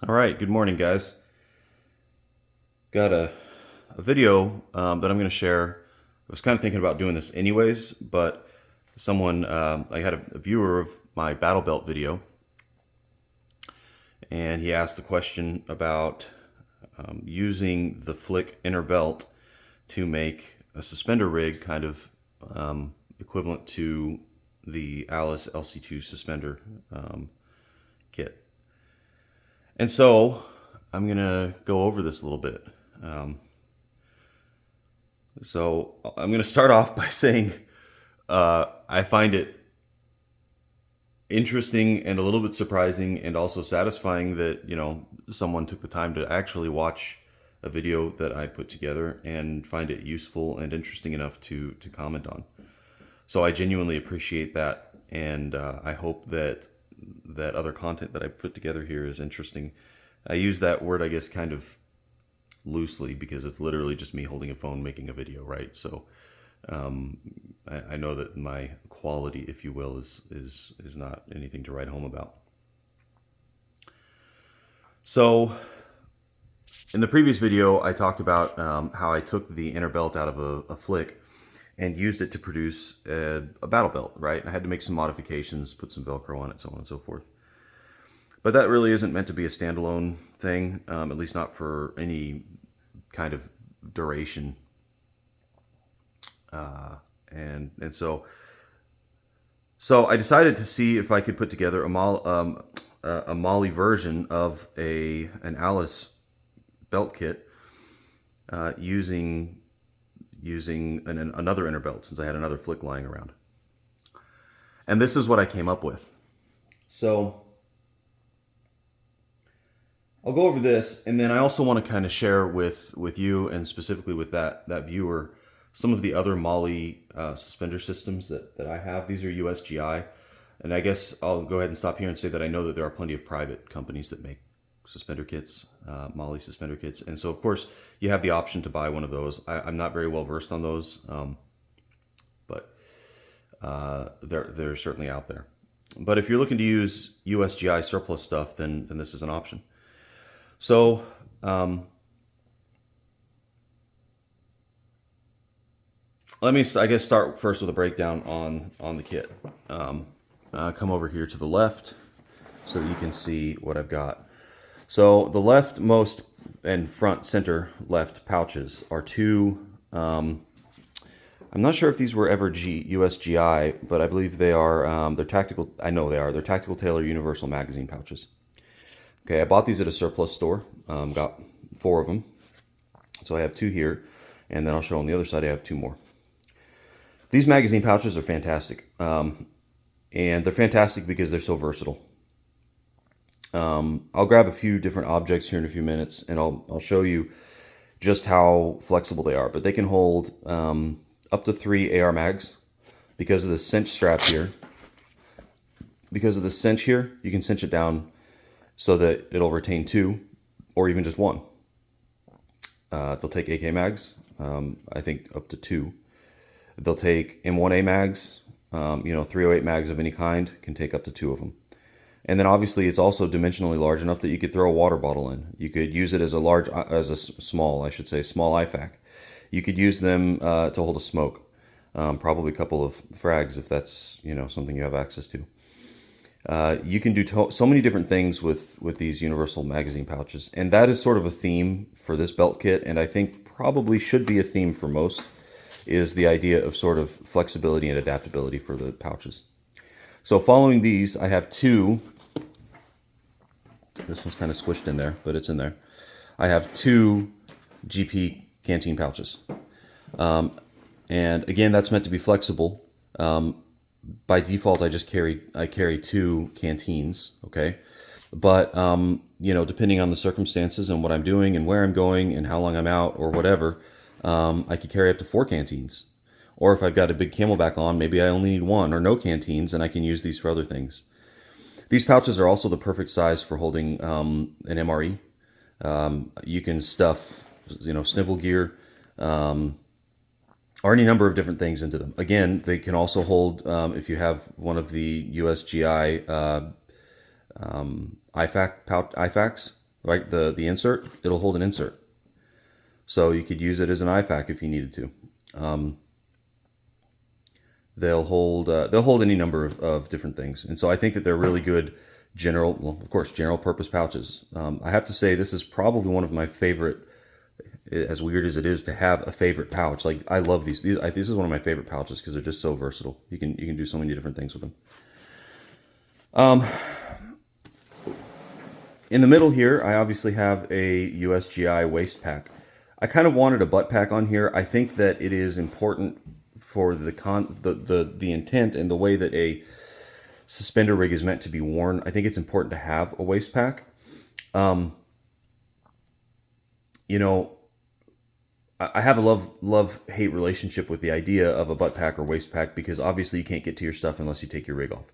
All right, good morning, guys. Got a video that I'm going to share. I was kind of thinking about doing this anyways, but I had a viewer of my battle belt video, and he asked the question about using the flick inner belt to make a suspender rig kind of equivalent to the Alice LC2 suspender kit. And so I'm going to go over this a little bit. So I'm going to start off by saying I find it interesting and a little bit surprising and also satisfying that, someone took the time to actually watch a video that I put together and find it useful and interesting enough to comment on. So I genuinely appreciate that, and I hope that other content that I put together here is interesting. I use that word, I guess, kind of loosely because it's literally just me holding a phone making a video, right? So I know that my quality, if you will, is not anything to write home about. So in the previous video, I talked about how I took the inner belt out of a flick and used it to produce a battle belt, right? I had to make some modifications, put some Velcro on it, so on and so forth. But that really isn't meant to be a standalone thing, at least not for any kind of duration. And so I decided to see if I could put together a MOLLE version of an Alice belt kit using another inner belt, since I had another flick lying around. And this is what I came up with. So I'll go over this, and then I also want to kind of share with you, and specifically with that viewer, some of the other MOLLE suspender systems that I have. These are USGI, and I guess I'll go ahead and stop here and say that I know that there are plenty of private companies that make suspender kits, MOLLE suspender kits, and so of course you have the option to buy one of those. I'm not very well versed on those, but they're certainly out there. But if you're looking to use USGI surplus stuff, then this is an option. So let me, I guess, start first with a breakdown on the kit. Come over here to the left so that you can see what I've got. So the leftmost and front center left pouches are two, I'm not sure if these were ever USGI, but I believe they are, they're tactical, I know they are, they're Tactical Tailor Universal Magazine pouches. Okay, I bought these at a surplus store, got 4 of them. So I have 2 here, and then I'll show on the other side I have 2 more. These magazine pouches are fantastic, and they're fantastic because they're so versatile. I'll grab a few different objects here in a few minutes, and I'll show you just how flexible they are. But they can hold up to 3 AR mags because of the cinch strap here. Because of the cinch here, you can cinch it down so that it'll retain 2 or even just 1. They'll take AK mags, I think up to 2. They'll take M1A mags, 308 mags of any kind, can take up to 2 of them. And then obviously it's also dimensionally large enough that you could throw a water bottle in. You could use it as a small IFAK. You could use them to hold a smoke, probably a couple of frags if that's something you have access to. You can do so many different things with these universal magazine pouches, and that is sort of a theme for this belt kit, and I think probably should be a theme for most, is the idea of sort of flexibility and adaptability for the pouches. So following these, I have 2, this one's kind of squished in there, but it's in there. I have 2 GP canteen pouches. And again, that's meant to be flexible. By default, I carry 2 canteens, okay? But, depending on the circumstances and what I'm doing and where I'm going and how long I'm out or whatever, I could carry up to 4 canteens. Or if I've got a big Camelback on, maybe I only need 1 or no canteens, and I can use these for other things. These pouches are also the perfect size for holding an MRE. You can stuff, snivel gear, or any number of different things into them. Again, they can also hold, if you have one of the USGI IFAKs, like the insert, it'll hold an insert. So you could use it as an IFAC if you needed to. They'll hold any number of different things, and so I think that they're really good general, well, of course, general purpose pouches. I have to say this is probably one of my favorite. As weird as it is to have a favorite pouch, like I love these. This is one of my favorite pouches because they're just so versatile. You can do so many different things with them. In the middle here, I obviously have a USGI waist pack. I kind of wanted a butt pack on here. I think that it is important for the intent and the way that a suspender rig is meant to be worn. I think it's important to have a waist pack. You know, I have a love-hate relationship with the idea of a butt pack or waist pack because obviously you can't get to your stuff unless you take your rig off.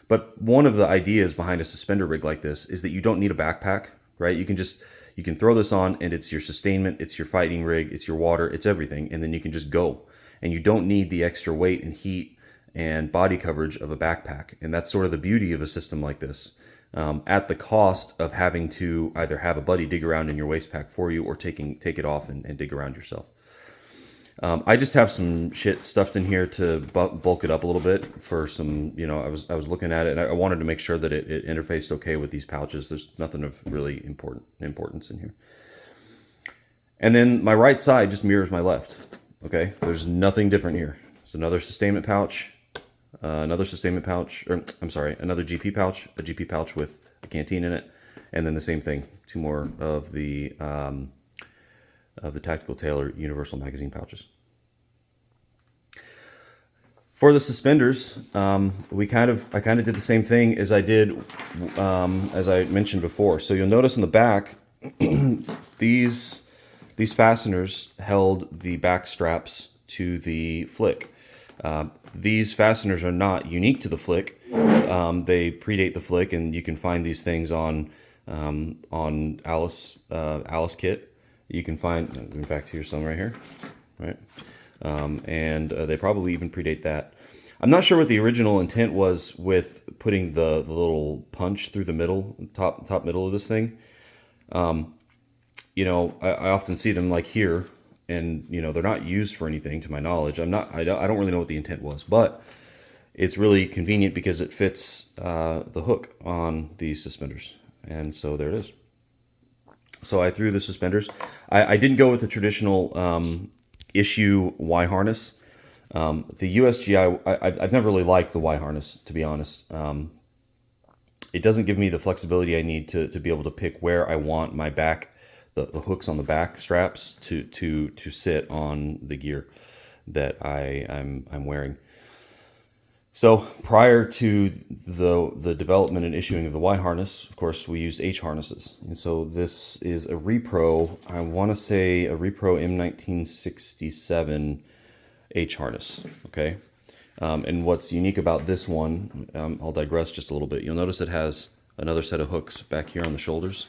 But one of the ideas behind a suspender rig like this is that you don't need a backpack, right? You can throw this on and it's your sustainment, it's your fighting rig, it's your water, it's everything, and then you can just go. And you don't need the extra weight and heat and body coverage of a backpack. And that's sort of the beauty of a system like this. At the cost of having to either have a buddy dig around in your waist pack for you or take it off and dig around yourself. I just have some shit stuffed in here to bulk it up a little bit for some, you know, I was looking at it and I wanted to make sure that it interfaced okay with these pouches. There's nothing of really importance in here. And then my right side just mirrors my left. Okay, there's nothing different here. It's another sustainment pouch, another GP pouch, a GP pouch with a canteen in it, and then the same thing, two more of the Tactical Tailor universal magazine pouches. For the suspenders, I kind of did the same thing as I did as I mentioned before. So you'll notice in the back, these fasteners held the back straps to the flick. These fasteners are not unique to the flick. They predate the flick, and you can find these things on Alice kit. You can find, in fact, here's some right here, right? And they probably even predate that. I'm not sure what the original intent was with putting the little punch through the middle, top middle of this thing. You know, I often see them like here, and you know they're not used for anything to my knowledge. I don't really know what the intent was, but it's really convenient because it fits the hook on these suspenders, and so there it is. So I threw the suspenders. I didn't go with the traditional issue Y harness. The USGI, I've never really liked the Y harness, to be honest. It doesn't give me the flexibility I need to be able to pick where I want my back, the hooks on the back straps to sit on the gear that I'm wearing. So prior to the development and issuing of the Y harness, of course, we used H harnesses. And so this is a Repro, I want to say a Repro M1967 H harness, okay? And what's unique about this one, I'll digress just a little bit. You'll notice it has another set of hooks back here on the shoulders.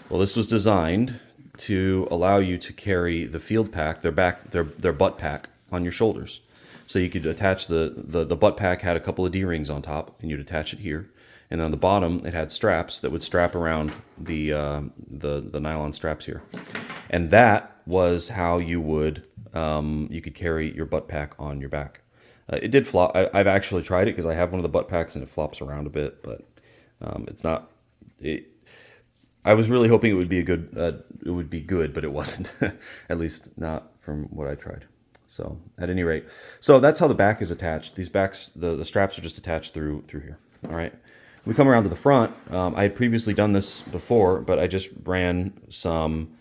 Well, this was designed to allow you to carry the field pack, their butt pack, on your shoulders. So you could attach the butt pack had a couple of D-rings on top, and you'd attach it here. And on the bottom, it had straps that would strap around the nylon straps here. And that was how you could carry your butt pack on your back. It did flop. I've actually tried it because I have one of the butt packs and it flops around a bit, but it's not. I was really hoping it would be good, but it wasn't. At least not from what I tried. So at any rate, so that's how the back is attached. These backs, the straps are just attached through here. All right. We come around to the front. I had previously done this before, but I just ran some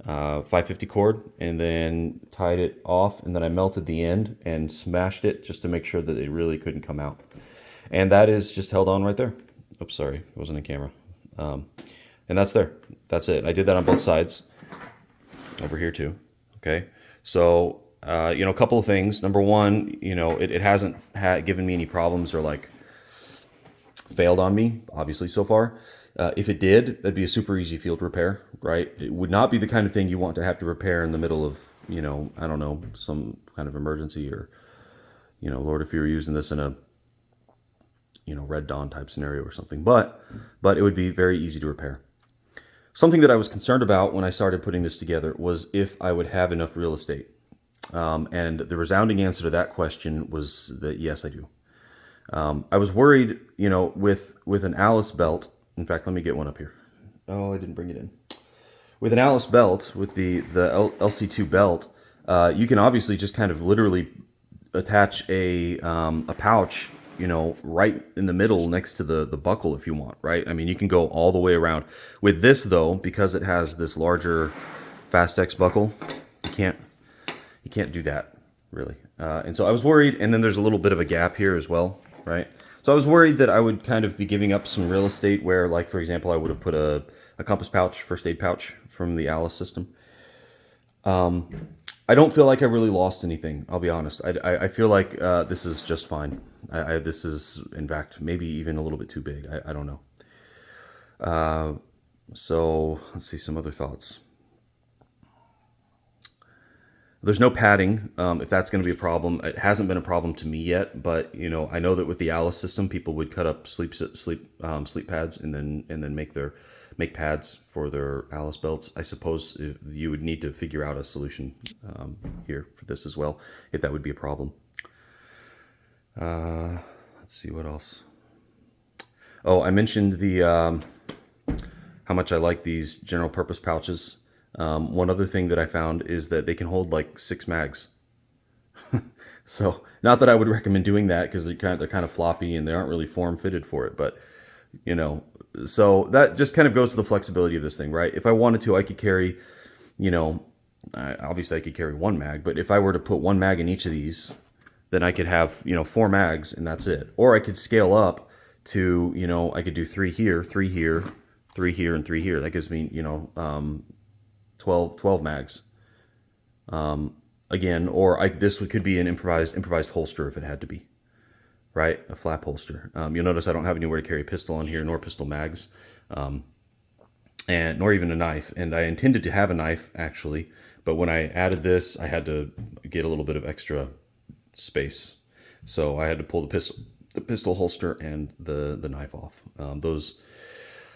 550 cord and then tied it off, and then I melted the end and smashed it just to make sure that it really couldn't come out. And that is just held on right there. Oops, sorry, it wasn't in camera. And that's there. That's it. I did that on both sides. Over here too. Okay. So a couple of things. Number one, it hasn't given me any problems or like failed on me, obviously, so far. If it did, that'd be a super easy field repair, right? It would not be the kind of thing you want to have to repair in the middle of, I don't know, some kind of emergency or, Lord, if you were using this in a, Red Dawn type scenario or something. But it would be very easy to repair. Something that I was concerned about when I started putting this together was if I would have enough real estate. And the resounding answer to that question was that yes, I do. I was worried, you know, with an Alice belt. In fact, let me get one up here. Oh, I didn't bring it in. With an Alice belt, with the LC2 belt, you can obviously just kind of literally attach a pouch, you know, right in the middle next to the buckle if you want, right? I mean, you can go all the way around. With this though, because it has this larger Fastex buckle, you can't do that really. And so I was worried, and then there's a little bit of a gap here as well, right? So I was worried that I would kind of be giving up some real estate where, like, for example, I would have put a compass pouch, first aid pouch from the Alice system. I don't feel like I really lost anything. I'll be honest. I feel like this is just fine. This is, in fact, maybe even a little bit too big. I don't know. So let's see some other thoughts. There's no padding, if that's going to be a problem. It hasn't been a problem to me yet, but you know, I know that with the Alice system, people would cut up sleep pads and then make pads for their Alice belts. I suppose you would need to figure out a solution here for this as well, if that would be a problem. Let's see what else. Oh, I mentioned the how much I like these general purpose pouches. One other thing that I found is that they can hold like 6 mags. So not that I would recommend doing that, because they're kind of floppy and they aren't really form fitted for it, but you know, so that just kind of goes to the flexibility of this thing, right? If I wanted to, I could carry, you know, obviously I could carry 1 mag, but if I were to put 1 mag in each of these, then I could have, you know, 4 mags and that's it. Or I could scale up to, you know, I could do 3 here, 3 here, 3 here, and 3 here. That gives me, you know, 12 mags. Again, or this could be an improvised holster if it had to be, right? A flap holster. You'll notice I don't have anywhere to carry a pistol on here, nor pistol mags, and nor even a knife. And I intended to have a knife actually, but when I added this, I had to get a little bit of extra space, so I had to pull the pistol holster and the knife off. Those,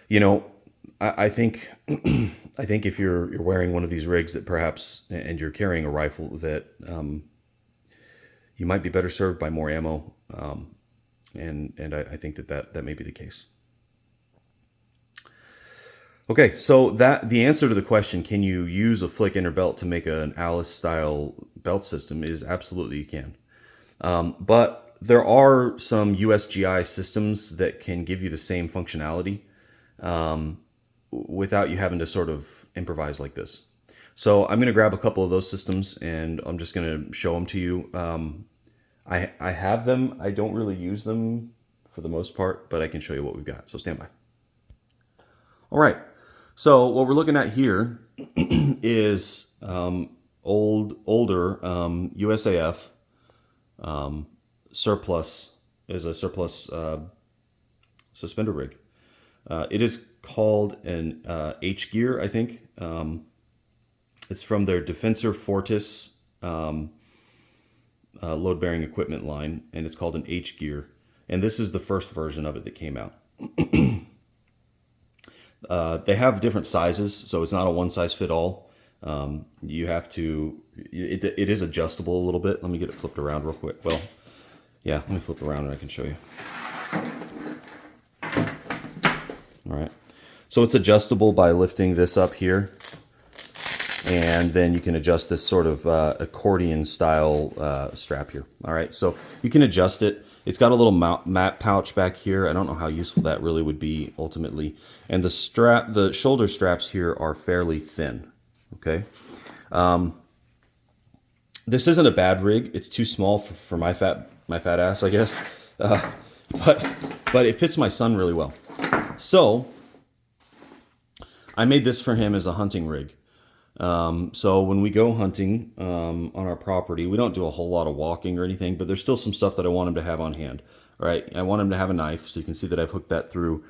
you know, I think I think if you're wearing one of these rigs that perhaps, and you're carrying a rifle, that you might be better served by more ammo, and I think that may be the case. Okay, so the answer to the question, can you use a flick inner belt to make an Alice style belt system, is absolutely you can. But there are some USGI systems that can give you the same functionality without you having to sort of improvise like this. So I'm going to grab a couple of those systems and I'm just going to show them to you. I have them. I don't really use them for the most part, but I can show you what we've got. So stand by. All right. So what we're looking at here is older USAF surplus, is a surplus suspender rig. It is called an HGEAR, I think. It's from their Defensor Fortis load-bearing equipment line, and it's called an HGEAR. And this is the first version of it that came out. They have different sizes, so it's not a one-size-fit-all. You have to, it is adjustable a little bit. Let me get it flipped around real quick. Well, yeah, let me flip it around and I can show you. All right, so it's adjustable by lifting this up here, and then you can adjust this sort of accordion style strap here. All right, so you can adjust it. It's got a little mat pouch back here. I don't know how useful that really would be ultimately. And the shoulder straps here are fairly thin. Okay, this isn't a bad rig. It's too small for my fat ass, I guess. But it fits my son really well. So I made this for him as a hunting rig. So when we go hunting on our property, we don't do a whole lot of walking or anything, but there's still some stuff that I want him to have on hand. All right, I want him to have a knife, so you can see that I've hooked that through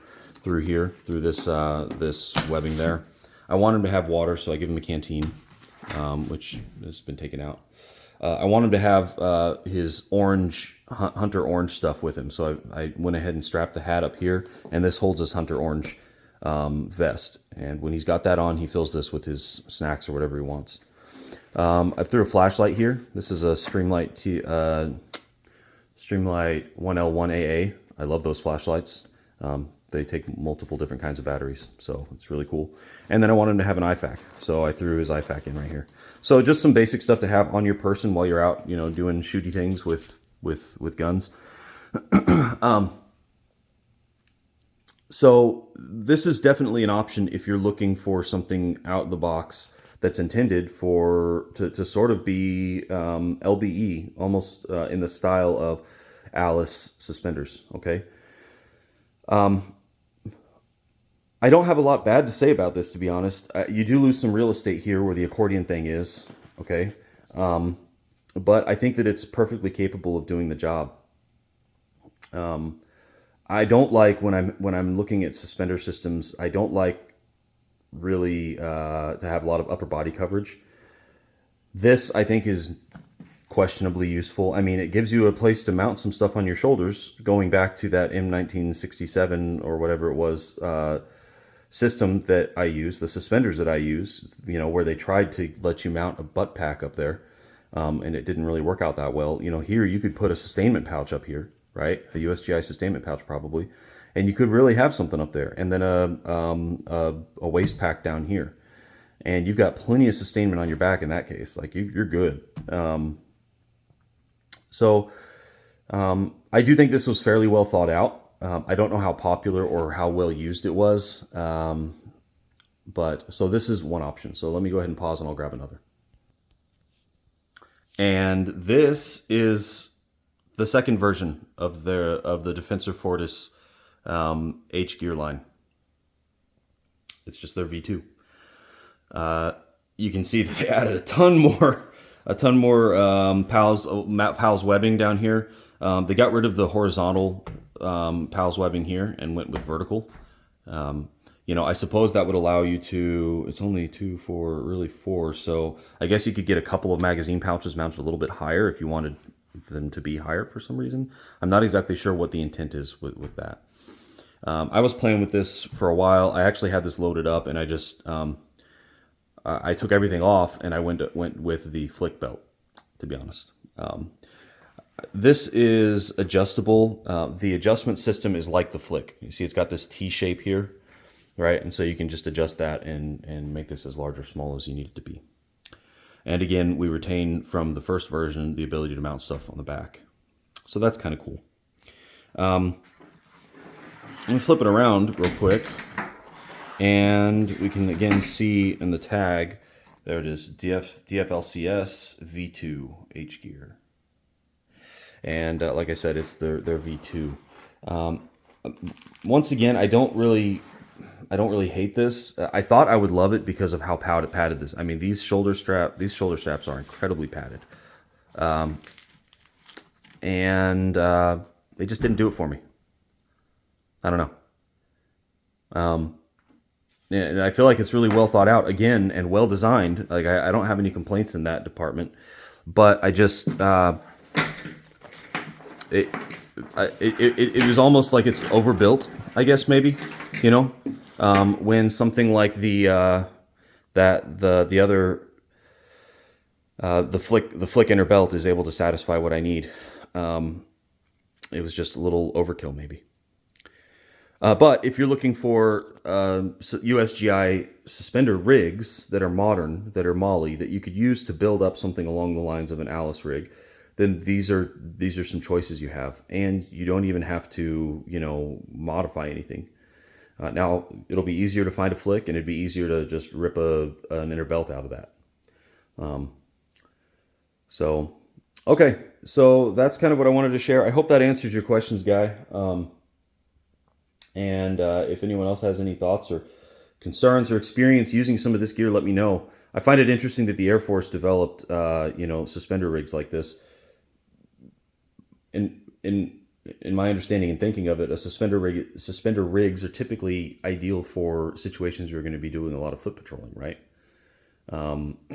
here, through this this webbing there. I want him to have water, so I give him a canteen, which has been taken out. I want him to have his hunter orange stuff with him, so I went ahead and strapped the hat up here, and this holds his hunter orange vest. And when he's got that on, he fills this with his snacks or whatever he wants. I threw a flashlight here. This is a Streamlight Streamlight 1L1AA. I love those flashlights. They take multiple different kinds of batteries, so it's really cool. And then I wanted him to have an IFAK, so I threw his IFAK in right here. So just some basic stuff to have on your person while you're out, you know, doing shooty things with guns. So this is definitely an option if you're looking for something out of the box that's intended for to sort of be LBE, almost in the style of Alice suspenders. Okay. I don't have a lot bad to say about this, to be honest. You do lose some real estate here where the accordion thing is. Okay. But I think that it's perfectly capable of doing the job. I don't like when I'm looking at suspender systems, I don't like really to have a lot of upper body coverage. This, I think, is questionably useful. I mean, it gives you a place to mount some stuff on your shoulders, going back to that M1967 or whatever it was system that I use, the suspenders that I use, you know, where they tried to let you mount a butt pack up there, and it didn't really work out that well. You know, here you could put a sustainment pouch up here, right? A USGI sustainment pouch probably, and you could really have something up there, and then a waist pack down here, and you've got plenty of sustainment on your back in that case. Like you're good. I do think this was fairly well thought out. I don't know how popular or how well used it was, but so this is one option. So let me go ahead and pause and I'll grab another. And this is the second version of the Defensor Fortis HGEAR line. It's just their V2. You can see that they added a ton more PALS webbing down here. They got rid of the horizontal PALS webbing here and went with vertical. You know, I suppose that would allow you to, it's only 2, 4, really 4. So I guess you could get a couple of magazine pouches mounted a little bit higher if you wanted them to be higher for some reason. I'm not exactly sure what the intent is with that. I was playing with this for a while. I actually had this loaded up and I just, I took everything off and I went with the flick belt, to be honest. This is adjustable. The adjustment system is like the flick. You see it's got this T shape here, right? And so you can just adjust that and make this as large or small as you need it to be. And again, we retain from the first version the ability to mount stuff on the back. So that's kind of cool. Let me flip it around real quick. And we can again see in the tag, there it is, DFLCS V2 HGEAR. And like I said, it's their V2. Once again, I don't really hate this. I thought I would love it because of how padded this. I mean, these shoulder straps are incredibly padded, and they just didn't do it for me. I don't know. And I feel like it's really well thought out again and well designed. Like I don't have any complaints in that department, but I just it was almost like it's overbuilt, I guess, maybe, you know, when something like the flick inner belt is able to satisfy what I need. It was just a little overkill, maybe. But if you're looking for USGI suspender rigs that are modern, that are MOLLE, that you could use to build up something along the lines of an Alice rig, then these are some choices you have, and you don't even have to, you know, modify anything. Now it'll be easier to find a flick, and it'd be easier to just rip an inner belt out of that. So okay, so that's kind of what I wanted to share. I hope that answers your questions, Guy. And if anyone else has any thoughts or concerns or experience using some of this gear, let me know. I find it interesting that the Air Force developed, you know, suspender rigs like this. In my understanding and thinking of it, suspender rigs are typically ideal for situations where you're going to be doing a lot of foot patrolling, right?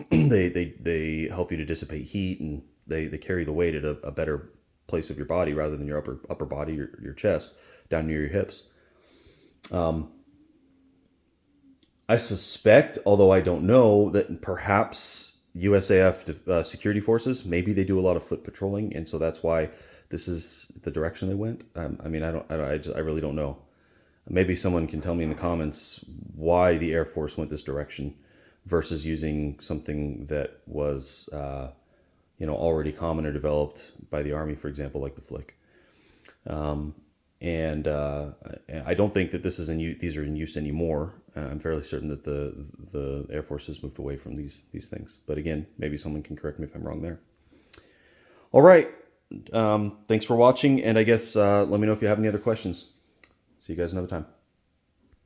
They help you to dissipate heat, and they carry the weight at a better place of your body rather than your upper body, your chest, down near your hips. I suspect, although I don't know, that perhaps USAF security forces, maybe they do a lot of foot patrolling, and so that's why this is the direction they went. I mean, I really don't know. Maybe someone can tell me in the comments why the Air Force went this direction versus using something that was, already common or developed by the Army, for example, like the Flick. And I don't think that these are in use anymore. I'm fairly certain that the Air Force has moved away from these things. But again, maybe someone can correct me if I'm wrong there. All right. Thanks for watching, and I guess let me know if you have any other questions. See you guys another time.